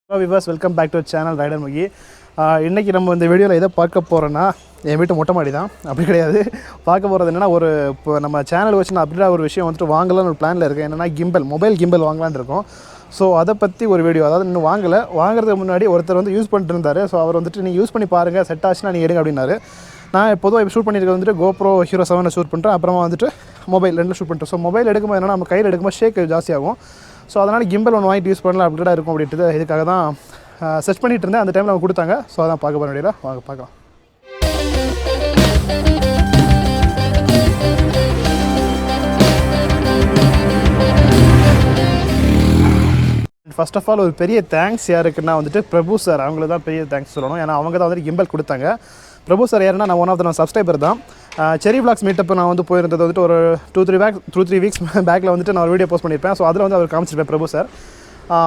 Hello viewers, welcome back to our channel Rider Mugi. இன்னைக்கு நம்ம இந்த வீடியோல எதை பார்க்க போறோம்னா என் வீட்டு மொட்டை மாடி தான். அப்படி கிடையாது. பார்க்க போறது என்னன்னா ஒரு நம்ம சேனல் வச்சு நான் அப்படியே ஒரு விஷயம் வந்து வாங்கலாம்னு ஒரு பிளான்ல இருக்கேன். என்னன்னா மொபைல் கிம்பல் வாங்கலாம்னு இருக்கோம். ஸோ அதை பற்றி ஒரு வீடியோ, அதாவது இன்னும் வாங்குறதுக்கு முன்னாடி ஒருத்தர் வந்து யூஸ் பண்ணிட்டு இருந்தார். ஸோ அவர் வந்துட்டு நீங்கள் யூஸ் பண்ணி பாருங்கள், செட் ஆச்சுன்னா நீங்கள் எடுங்க அப்படின்னாரு. நான் பொதுவாக இப்போ ஷூட் பண்ணியிருக்க வந்துட்டு GoPro Hero 7 ஷூட் பண்ணுறேன், அப்புறமா வந்துட்டு மொபைல் ரெண்டு ஷூட் பண்ணுறேன். ஸோ மொபைல் எடுக்கும்போது என்னன்னா நம்ம கையில் எடுக்கும்போது ஷேக் ஜாஸ்தியாகும். ஸோ அதனால் கிம்பல் ஒன்று வாங்கிட்டு யூஸ் பண்ணலாம் அப்படின்ட்டு இருக்கும் அப்படின்ட்டு இதுக்காக தான் சர்ச் பண்ணிட்டு இருந்தேன். அந்த டைமில் அவங்க கொடுத்தாங்க. ஸோ அதான் பார்க்க போகிற முடியல, வாங்க பார்க்கலாம். ஃபர்ஸ்ட் ஆஃப் ஆல் ஒரு பெரிய தேங்க்ஸ் யாருக்குன்னா வந்துட்டு பிரபு சார், அவங்களுக்கு தான் பெரிய தேங்க்ஸ் சொல்லணும். ஏன்னா அவங்க தான் வந்துட்டு கிம்பல் கொடுத்தாங்க. பிரபு சார் யாருன்னா நான் ஒன் ஆஃப் த சப்ஸ்கிரைபர் தான். செரி விளாக்ஸ் மீட்டப் நான் வந்து போயிருந்தது வந்துட்டு ஒரு 2-3 வீக்ஸ் பேக்கில் வந்துட்டு நான் ஒரு வீடியோ போஸ்ட் பண்ணியிருப்பேன். ஸோ அதில் வந்து அவர் காமிச்சிருப்பேன் பிரபு சார்.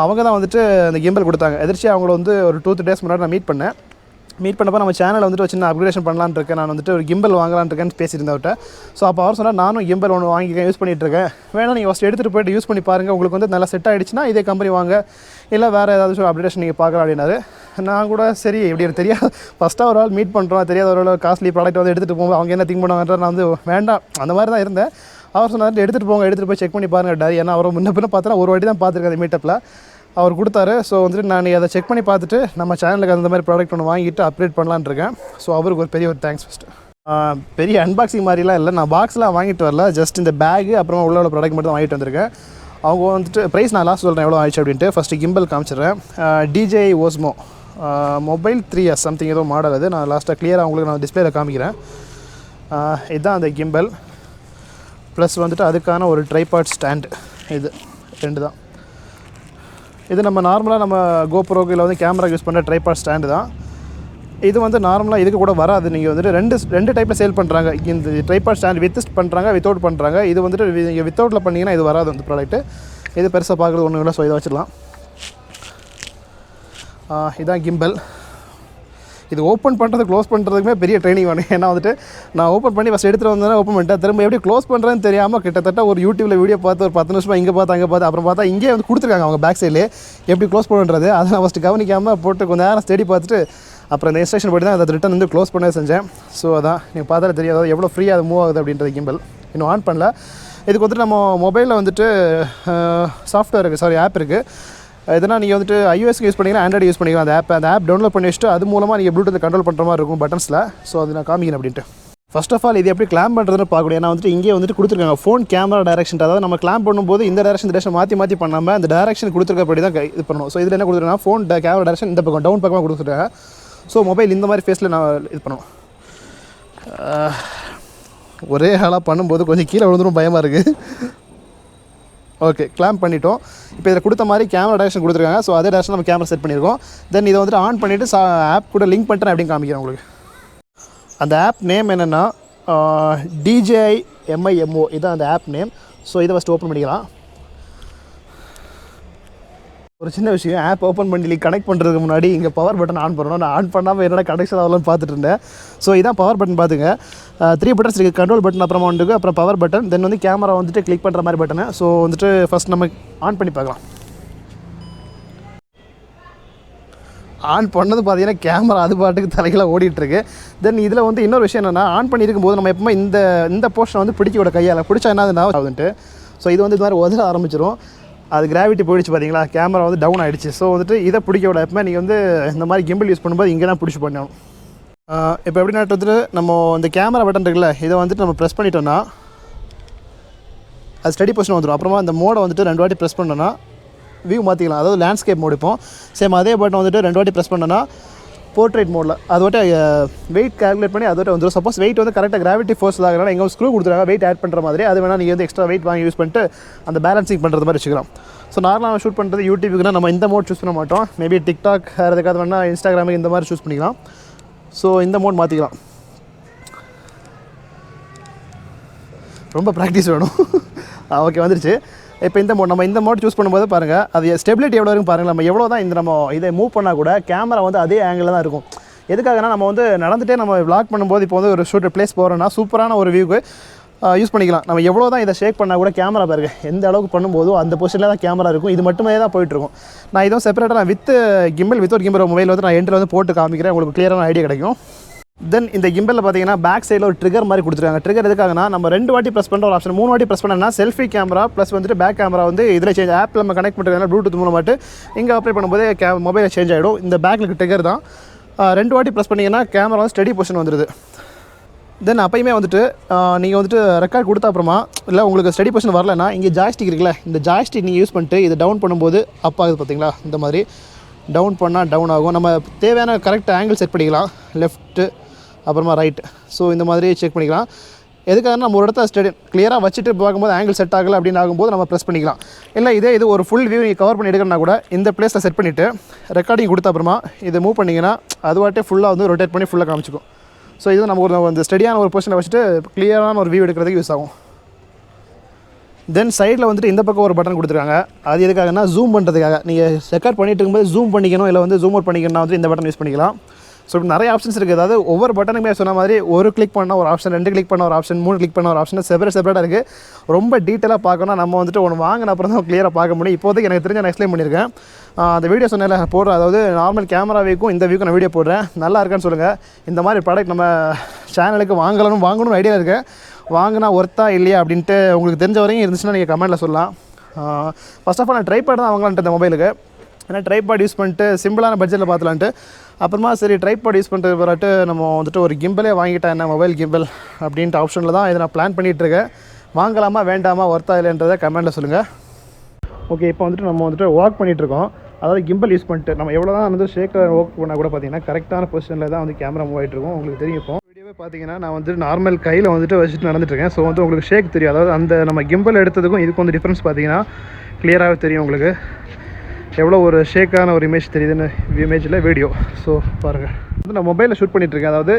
அவங்க தான் வந்துட்டு அந்த கிம்பல் கொடுத்தாங்க. எதிர்த்து அவங்கள வந்து ஒரு 2-3 டேஸ் முன்னாடி நான் மீட் பண்ணப்போ நம்ம சேனலில் வந்துட்டு ஒரு சின்ன அப்கிரேஷன் பண்ணலான்னு இருக்கேன், நான் வந்துட்டு ஒரு கிம்பல் வாங்கலான்னு இருக்கேன்னு பேசியிருந்தேன் அவர்கிட்ட. ஸோ அப்போ அவர் சொன்னால் நானும் கிம்பல் ஒன்று வாங்கிக்கேன், யூஸ் பண்ணிகிட்ருக்கேன், வேணா நீங்கள் ஃபஸ்ட் எடுத்துகிட்டு போய்ட்டு யூஸ் பண்ணி பாருங்கள், உங்களுக்கு வந்து நல்லா செட் ஆகிடுச்சுன்னா இதே கம்பெனி வாங்க, இல்லை வேறு ஏதாவது ஒரு அப்டேஷன் நீங்கள் பார்க்கலாம் அப்படின்னாரு. நான் கூட சரி எப்படி எனக்கு தெரியாது, ஃபஸ்ட்டாக ஒரு ஆள் மீட் பண்ணுறோம், தெரியாத ஒரு காஸ்ட்லி ப்ராடக்ட் வந்து எடுத்துகிட்டு போகும்போது அவங்க என்ன திங்க் பண்ணுவாங்கன்ற நான் வந்து வேண்டாம் அந்த மாதிரி தான் இருந்தேன். அவர் சொன்னார் எடுத்துகிட்டு போய் செக் பண்ணி பாருங்கள் டாரி. ஏன்னா அவர் முன்ன பின்ன பார்த்தா ஒரு வாட்டி தான் பார்த்துருக்கேன் அந்த மீட்டப்பில், அவர் கொடுத்தாரு. ஸோ வந்துட்டு நான் அதை செக் பண்ணி பார்த்துட்டு நம்ம சேனலுக்கு அந்த மாதிரி ப்ராடக்ட் ஒன்று வாங்கிட்டு அப்டேட் பண்ணலான்னு இருக்கேன். ஸோ அவருக்கு ஒரு பெரிய தேங்க்ஸ் ஃபஸ்ட்டு. பெரிய அன்பாக்சிங் மாதிரிலாம் இல்லை, நான் பாக்ஸ்லாம் வாங்கிட்டு வரல, ஜஸ்ட் இந்த பேகு அப்புறமா உள்ள ப்ராடக்ட் மட்டும் தான் வாங்கிட்டு வந்திருக்கேன். அவங்க வந்துட்டு ப்ரைஸ் நான் லாஸ்ட் சொல்கிறேன் எவ்வளோ ஆயிடுச்சு அப்படின்ட்டு. ஃபஸ்ட்டு கிம்பல் காமிச்சிடுறேன். Dji Osmo Mobile 3S something ஏதோ மாடல். அது நான் லாஸ்ட்டாக கிளியராக உங்களுக்கு நான் டிஸ்பிளேயில் காமிக்கிறேன். இதுதான் அந்த கிம்பல். ப்ளஸ் வந்துட்டு அதுக்கான ஒரு ட்ரைபாட் ஸ்டாண்டு, இது ரெண்டு தான். இது நம்ம நார்மலாக நம்ம GoProக்கு இல்லை வந்து கேமரா யூஸ் பண்ணுற ட்ரைபாட் ஸ்டாண்டு தான். இது வந்து நார்மலாக இதுக்கு கூட வராது. நீங்கள் வந்துட்டு ரெண்டு டைப்பில் சேல் பண்ணுறாங்க. இந்த ட்ரைபாட் ஸ்டாண்ட் வித் பண்ணுறாங்க, வித்தவுட் பண்ணுறாங்க. இது வந்துட்டு நீங்கள் வித்தவுட்டில் பண்ணிங்கன்னா இது வராது அந்த ப்ராடக்ட்டு. இது பெருசாக பார்க்குறது ஒன்றும் இல்லை. ஸோ இதை வச்சிடலாம். இதான் கிம்பல். இது ஓப்பன் பண்ணுறது க்ளோஸ் பண்ணுறதுக்குமே பெரிய ட்ரைனிங் வேணும். ஏன்னா வந்துட்டு நான் ஓப்பன் பண்ணி ஃபஸ்ட் எடுத்துகிட்டு வந்தேன், ஓப்பன் பண்ணிட்டேன், திரும்ப எப்படி க்ளோஸ் பண்ணுறதுன்னு தெரியாமல் கிட்டத்தட்ட ஒரு யூடியூப்பில் வீடியோ பார்த்து ஒரு 10 நிமிஷமாக இங்கே பார்த்து அங்கே பார்த்து அப்புறம் பார்த்தா இங்கே வந்து கொடுத்துருக்காங்க அவங்க பேக் சைட்லேயே எப்படி க்ளோஸ் பண்ணுறது. அதை நான் ஃபஸ்ட்டு கவனிக்காமல் போட்டு கொஞ்சம் நேரம் ஸ்டடி பார்த்துட்டு அப்புறம் இந்த இன்ஸ்ட்ரக்ஷன் போய்ட்டு தான் அதை ரிட்டன் வந்து க்ளோஸ் பண்ண செஞ்சேன். ஸோ அதான் நீங்கள் பார்த்தாலே தெரியாது எவ்வளோ ஃப்ரீயாக அது மூவ் ஆகுது அப்படின்றது. கிம்பல் இன்னும் ஆன் பண்ணல. இதுக்கு வந்துட்டு நம்ம மொபைலில் வந்துட்டு சாஃப்ட்வேர் இருக்குது, ஆப் இருக்குது. இதனால் நீங்கள் வந்துட்டு iOS யூஸ் பண்ணிங்கன்னா ஆண்ட்ராய்டு யூஸ் பண்ணிக்கலாம். அந்த ஆப் டவுன்லோட் பண்ணி வச்சுட்டு அது மூலமாக நீங்கள் ப்ளூடூத் கண்ட்ரோல் பண்ணுற மாதிரி இருக்கும் பட்டன்ஸில். ஸோ அது நான் காமிக்கிறேன் அப்படின்ட்டு. ஃபர்ஸ்ட் ஆஃப் ஆல் இது எப்படி கிளாம் பண்ணுறதுன்னு பார்க்கணும். ஏன்னா வந்துட்டு இங்கே வந்துட்டு கொடுத்துருக்காங்க ஃபோன் கேமரா டைரக்ஷன். அதாவது நம்ம கிளாம் பண்ணும்போது இந்த டேரக்ஷன் மாற்றி பண்ணாமல் அந்த டேரக்ஷன் கொடுத்துருக்கப்படி தான் இது பண்ணணும். ஸோ இதில் என்ன கொடுத்துருக்காங்க, ஃபோன் கேமரா டேரக்ஷன் இந்த பக்கம் டவுன் பக்கமாக கொடுத்துருக்காங்க. ஸோ மொபைல் இந்த மாதிரி ஃபேஸில் நான் இது பண்ணணும். ஒரே ஆளாக பண்ணும்போது கொஞ்சம் கீழே விழுந்துடும், பயமாக இருக்குது. ஓகே, கிளாம் பண்ணிட்டோம். இப்போ இதில் கொடுத்த மாதிரி கேமரா டேரக்ஷன் கொடுத்துருக்காங்க. ஸோ அதே டேரக்ஷன் நம்ம கேமரா செட் பண்ணியிருக்கோம். தென் இதை வந்துட்டு ஆன் பண்ணிவிட்டு ஆப் கூட லிங்க் பண்ணிட்டேன் அப்படின்னு காமிக்கிறேன் உங்களுக்கு. அந்த ஆப் நேம் என்னென்னா Dji MIMO, இதுதான் அந்த ஆப் நேம். ஸோ இதை ஃபஸ்ட்டு ஓப்பன் பண்ணிக்கலாம். ஒரு சின்ன விஷயம், ஆப் ஓப்பன் பண்ணி கனெக்ட் பண்ணுறதுக்கு முன்னாடி இங்கே பவர் பட்டன் ஆன் பண்ணணும். நான் ஆன் பண்ணாமல் என்னோட கனெக்ஷன் ஆகலாம்னு பார்த்துட்டு இருந்தேன். ஸோ இதான் பவர் பட்டன் பார்த்துங்க. 3 பட்டன்ஸ் இருக்குது. கண்ட்ரோல் பட்டன் அப்புறமா வந்துருக்கு, அப்புறம் பவர் பட்டன், தென் வந்து கேமரா வந்துட்டு கிளிக் பண்ணுற மாதிரி பட்டனு. ஸோ வந்துட்டு ஃபஸ்ட் நம்ம ஆன் பண்ணி பார்க்கலாம். ஆன் பண்ணது பார்த்தீங்கன்னா கேமரா அது பாட்டுக்கு தலைகளாக ஓடிட்டுருக்கு. தென் இதில் வந்து இன்னொரு விஷயம் என்னென்னா, ஆன் பண்ணியிருக்கும் போது நம்ம எப்பவுமே இந்த போர்ஷனை வந்து பிடிக்க கையால் பிடிச்சா என்ன ஆகுதுன்ட்டு. ஸோ இது வந்து இது மாதிரி உதற ஆரம்பிச்சிடும். அது கிராவிட்டி போயிடுச்சு பார்த்தீங்களா, கேமரா வந்து டவுன் ஆகிடுச்சு. ஸோ வந்துட்டு இதை பிடிக்க விட எப்பவுமே நீங்கள் வந்து இந்த மாதிரி கிம்பிள் யூஸ் பண்ணும்போது இங்கே தான் பிடிச்சி பண்ணணும். இப்போ எப்படின்னா வந்துட்டு நம்ம இந்த கேமரா பட்டன் இருக்குல்ல, இதை வந்துட்டு நம்ம ப்ரெஸ் பண்ணிட்டோன்னா அது ஸ்டடி பொசிஷன் வந்துடும். அப்புறமா அந்த மோடை வந்துட்டு 2 வாட்டி ப்ரெஸ் பண்ணோன்னா வியூ மாற்றிக்கலாம். அதாவது லேண்ட்ஸ்கேப் மோட். இப்போ சேம் அதே பட்டன் வந்துட்டு 2 வாட்டி ப்ரெஸ் பண்ணோன்னா போர்ட்ரேட் மோடில் அது வந்துட்டு வெயிட் கால்குலேட் பண்ணி அது வந்துடும். சப்போஸ் வெயிட் வந்து கரெக்டாக கிராவிட்டி ஃபோர்ஸ் ஆகிறனால எங்கே ஸ்க்ரூ கொடுத்துருக்காங்க வெயிட் ஆட் பண்ணுற மாதிரி, அது வேணால் நீங்கள் வந்து எக்ஸ்ட்ரா வெயிட் வாங்கி யூஸ் பண்ணிட்டு அந்த பேலன்சிங் பண்ணுறது மாதிரி வச்சுக்கலாம். ஸோ நார்மலாக ஷூட் பண்ணுறது யூடியூபுக்குன்னா நம்ம இந்த மோட் சூஸ் பண்ண மாட்டோம். மேபி டிக்டாக் வேறு எதுக்காவது வேணால் இன்ஸ்டாகிராமுக்கு இந்த மாதிரி சூஸ் பண்ணிக்கலாம். ஸோ இந்த மோட் மாற்றிக்கலாம். ரொம்ப ப்ராக்டிஸ் வேணும். ஓகே, வந்துருச்சு. இப்போ நம்ம இந்த மோட் சூஸ் பண்ணும்போது பாருங்கள், அது ஸ்டெபிலிட்டி எவ்வளோ இருக்கும் பாருங்கள். நம்ம எவ்வளோ தான் நம்ம இதை மூவ் பண்ணால் கூட கேமரா வந்து அதே ஆங்கிளில் தான் இருக்கும். எதுக்காகனா நம்ம வந்து நடந்துகிட்டே நம்ம விளாக் பண்ணும்போது இப்போ வந்து ஒரு ஷூட் பிளேஸ் போகிறோன்னா சூப்பரான ஒரு வியூக்கு யூஸ் பண்ணிக்கலாம். நம்ம எவ்வளோ தான் இதை ஷேக் பண்ணால் கூட கேமரா பாருங்க எந்த அளவுக்கு பண்ணும்போதோ அந்த பொசிஷனில் தான் கேமரா இருக்கும். இது மட்டுமே தான் போயிட்டுருக்கும். நான் இதுவும் செப்பரேட்டாக நான் வித்தவுட் கிம்பல் மொபைல் வந்து நான் எண்டில் வந்து போட்டு காமிக்கிறேன், உங்களுக்கு கிளியரான ஐடியா கிடைக்கும். தென் இந்த கிம்பலில் பார்த்தீங்கன்னா பேக் சைடில் ஒரு ட்ரிகர் மாதிரி கொடுத்துருக்காங்க. ட்ரிகர் எதுக்காகனா நம்ம 2 வாட்டி ப்ரெஸ் பண்ணுற ஒரு ஆப்ஷன், 3 வாட்டி ப்ரெஸ் பண்ணா செல்ஃபி கேமரா ப்ளஸ் வந்துட்டு பேக் கேமரா வந்து இதில் சேஞ்ச் ஆப்பில் நம்ம கனெக்ட் பண்ணுறதுனால ப்ளூடூத் மூலமாட்டு இங்கே ஆப்ரேட் பண்ணும்போது மொபைலில் சேஞ்ச் ஆகிடும். இந்த பேக்கில் ட்ரிகர் தான் 2 வாட்டி ப்ரெஸ் பண்ணிங்கன்னா கேமரா வந்து ஸ்டடி பொசிஷன் வந்துடுது. தென் அப்பயுமே வந்துட்டு நீங்கள் வந்துட்டு ரெக்கார்ட் கொடுத்த அப்புறமா இல்லை உங்களுக்கு ஸ்டடி பொசிஷன் வரலன்னா இங்கே ஜாய்ஸ்டிக் இருக்குல்ல, இந்த ஜாய்ஸ்டிக் நீங்கள் யூஸ் பண்ணிட்டு இதை டவுன் பண்ணும்போது அப் ஆகுது பார்த்தீங்களா, இந்த மாதிரி டவுன் பண்ணால் டவுன் ஆகும். நம்ம தேவையான கரெக்ட் ஆங்கிள் செட் பண்ணிக்கலாம், லெஃப்ட்டு அப்புறமா ரைட். ஸோ இந்த மாதிரி செக் பண்ணிக்கலாம். எதுக்காக நம்ம ஒரு இடத்த ஸ்டடி கிளியராக வச்சுட்டு பார்க்கும்போது ஆங்கிள் செட் ஆகலை அப்படின்னு ஆகும்போது நம்ம ப்ரெஸ் பண்ணிக்கலாம். இல்லை இது ஒரு ஃபுல் வியூ நீங்கள் கவர் பண்ணி எடுக்கணும்னா கூட இந்த பிளேஸில் செட் பண்ணிவிட்டு ரெக்கார்டிங் கொடுத்த அப்புறமா இதை மூவ் பண்ணிங்கன்னா அதுவாட்டே ஃபுல்லாக வந்து ரொட்டேட் பண்ணி ஃபுல்லாக காமிச்சிக்கும். ஸோ இது நம்ம ஒரு ஸ்டடியான ஒரு பொசிஷனை வச்சுட்டு கிளியரான ஒரு வியூ எடுக்கிறதுக்கு யூஸ் ஆகும். தென் சைடில் வந்துட்டு இந்த பக்கம் ஒரு பட்டன் கொடுத்துருக்காங்க. அது எதுக்காகனா ஜூம் பண்ணுறதுக்காக. நீங்கள் ரெக்கார்ட் பண்ணிட்டு இருக்கும்போது ஜூம் பண்ணிக்கணும் இல்லை வந்து ஜூம் அவுட் பண்ணிக்கணும்னா வந்து இந்த பட்டன் யூஸ் பண்ணிக்கலாம். ஸோ இப்படி நிறைய ஆப்ஷன்ஸ் இருக்குது. அதாவது ஒவ்வொரு பட்டனுமே சொன்ன மாதிரி ஒரு கிளிக் பண்ணால் ஒரு ஆப்ஷன், 2 கிளிக் பண்ண ஒரு ஆப்ஷன், 3 கிளிக் பண்ண ஒரு ஆப்ஷன் செப்பரேட்டாக இருக்குது. ரொம்ப டீட்டெயிலாக பார்க்கணும் நம்ம வந்துட்டு ஒன்று வாங்கின அப்புறம் தான் கிளியராக பார்க்க முடியும். இப்போதைக்கு எனக்கு தெரிஞ்ச நான் எக்ஸ்பிளைன் பண்ணியிருக்கேன். அந்த வீடியோ சொன்னேன் போடுறேன், அதாவது நார்மல் கேமரா வீக்கும் இந்த வீக்கும் நான் வீடியோ போடுறேன். நல்லா இருக்கான்னு சொல்லுங்கள். இந்த மாதிரி ப்ராடக்ட் நம்ம சேனலுக்கு வாங்கணும்னு ஐடியா இருக்கேன். வாங்கினா ஒர்த்தா இல்லையா அப்படின்ட்டு உங்களுக்கு தெரிஞ்ச வரையும் இருந்துச்சுன்னா நீங்கள் கமெண்ட்டில் சொல்லலாம். ஃபர்ஸ்ட் ஆஃப் ஆல் நான் ட்ரைபாட் தான் வாங்கலான்ட்டு இந்த மொபைலுக்கு. ஏன்னா ட்ரைபாட் யூஸ் பண்ணிட்டு சிம்பிளான பட்ஜெட்டில் பார்த்துலான்ட்டு அப்புறமா சரி ட்ரைபாட் யூஸ் பண்ணுறது பிறகு நம்ம வந்துட்டு ஒரு கிம்பலே வாங்கிட்டேன், என்ன மொபைல் கிம்பல் அப்படின்ட்டு ஆப்ஷனில் தான் இதை நான் பிளான் பண்ணிகிட்ருக்கேன். வாங்கலாமா வேண்டாமா ஒர்த்தா இல்லைன்றதை கமெண்ட்டில் சொல்லுங்கள். ஓகே, இப்போ வந்துட்டு நம்ம வந்துட்டு ஒர்க் பண்ணிகிட்ருக்கோம். அதாவது கிம்பல் யூஸ் பண்ணிட்டு நம்ம எவ்வளோ தான் வந்து ஷேக்கில் ஒர்க் பண்ணால் கூட பார்த்தீங்கன்னா கரெக்டான பொசிஷனில் தான் வந்து கேமரா மூவ் ஆகிட்ருக்கும். உங்களுக்கு தெரியும். இப்போ வீடியோவே பார்த்தீங்கன்னா நான் வந்துட்டு நார்மல் கையில் வந்துட்டு வச்சுட்டு நடந்துட்டுருக்கேன். ஸோ வந்து உங்களுக்கு ஷேக் தெரியும். அதாவது அந்த நம்ம கிம்பல் எடுத்ததுக்கும் இதுக்கும் வந்து டிஃப்ரென்ஸ் பார்த்தீங்கன்னா கிளியராகவே தெரியும் உங்களுக்கு. எவ்வளோ ஒரு ஷேக்கான ஒரு இமேஜ் தெரியுதுன்னு இமேஜில் வீடியோ. ஸோ பாருங்கள், வந்து நான் மொபைலில் ஷூட் பண்ணிகிட்ருக்கேன். அதாவது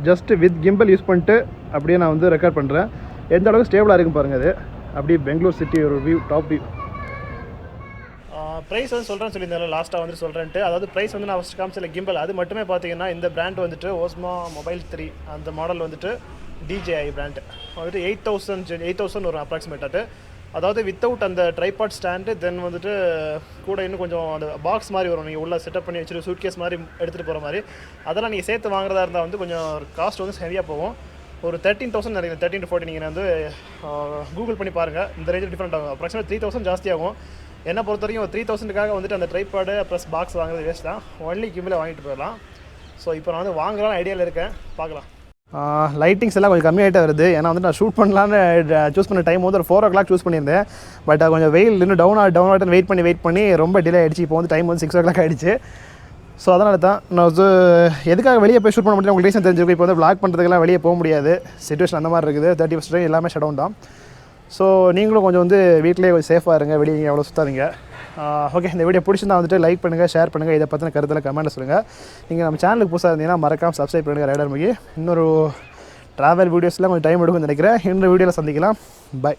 ஜஸ்ட்டு வித் கிம்பல் யூஸ் பண்ணிட்டு அப்படியே நான் வந்து ரெக்கார்ட் பண்ணுறேன். எந்த அளவுக்கு ஸ்டேபிளாக இருக்கும் பாருங்கள். அது அப்படியே பெங்களூர் சிட்டி ஒரு வியூ, டாப் வியூ. ப்ரைஸ் வந்து சொல்கிறேன்னு சொல்லியிருந்தாலும் லாஸ்ட்டாக வந்து சொல்கிறேன்ட்டு. அதாவது ப்ரைஸ் வந்து நான் ஃபஸ்ட் காமிச்சில் கிம்பல் அது மட்டுமே பார்த்தீங்கன்னா இந்த பிராண்ட் வந்துட்டு ஓஸ்மோ மொபைல் 3 அந்த மாடல் வந்துட்டு DJI பிராண்ட் வந்துட்டு 8,000 வரும் அப்ராக்சிமேட்டாக. அதாவது வித்தவுட் அந்த ட்ரைபாட் ஸ்டாண்டு, தென் வந்துட்டு கூட இன்னும் கொஞ்சம் அந்த பாக்ஸ் மாதிரி வரும், நீங்கள் உள்ள செட்டப் பண்ணி வச்சுட்டு சூட்கேஸ் மாதிரி எடுத்துகிட்டு போகிற மாதிரி. அதெல்லாம் நீங்கள் சேர்த்து வாங்குறதா இருந்தால் வந்து கொஞ்சம் காஸ்ட் வந்து ஹெவியாக போகும். ஒரு 13,000 நினைக்கிறேன், 13 to 14 நீங்கள் வந்து கூகுள் பண்ணி பாருங்கள். இந்த ரேஞ்சில் டிஃப்ரெண்ட் ஆகும். அப்ராக்சிமேட் 3,000 ஜாஸ்தியாகும். என்னை பொறுத்த வரைக்கும் 3,000க்காக வந்துட்டு அந்த ட்ரைபாடு ப்ளஸ் பாக்ஸ் வாங்குறது வேஸ்ட் தான். ஒன்லி கிம்பில் வாங்கிட்டு போயிடலாம். ஸோ இப்போ நான் வந்து வாங்கலாம்னு ஐடியாவில் இருக்கேன், பார்க்கலாம். லைட்டிங்ஸ் எல்லாம் கொஞ்சம் கம்மியாகிட்டே வருது. ஏன்னா வந்து நான் ஷூட் பண்ணலான்னு சூஸ் பண்ண டைம் வந்து ஒரு 4 o'clock சூஸ் பண்ணியிருந்தேன். பட் கொஞ்சம் வெயில் இன்னும் டவுன் ஆகிட்டு வெயிட் பண்ணி ரொம்ப டிலே ஆகிடுச்சு. இப்போ வந்து டைம் வந்து 6 o'clock ஆகிடுச்சு. ஸோ அதனால தான் நான் வந்து எதுக்காக வெளியே போய் ஷூட் பண்ண முடியும் உங்களுக்கு ரீசன் தெரிஞ்சுக்கும். இப்போ வந்து vlog பண்ணுறதுக்கெல்லாம் வெளியே போக முடியாது, சிச்சுவேஷன் அந்த மாதிரி இருக்குது. 31st எல்லாமே ஷட் டவுன் தான். ஸோ நீங்களும் கொஞ்சம் வந்து வீட்டிலே கொஞ்சம் சேஃபாக இருங்க, வெளியே எவ்வளோ சுற்றாதீங்க. ஓகே, இந்த வீடியோ பிடிச்சிருந்தா வந்துட்டு லைக் பண்ணுங்கள், ஷேர் பண்ணுங்கள். இதை பற்றின கருத்தில் கமெண்ட்டில் சொல்லுங்கள். நீங்கள் நம்ம சேனலுக்கு புதுசாக இருந்தீங்கன்னா மறக்காமல் சப்ஸ்கிரைப் பண்ணுங்கள். ரைடர் முகி இன்னொரு ட்ராவல் வீடியோஸ்லாம் கொஞ்சம் டைம் எடுக்கும்னு நினைக்கிறேன். இன்னொரு வீடியோவில் சந்திக்கலாம். பை.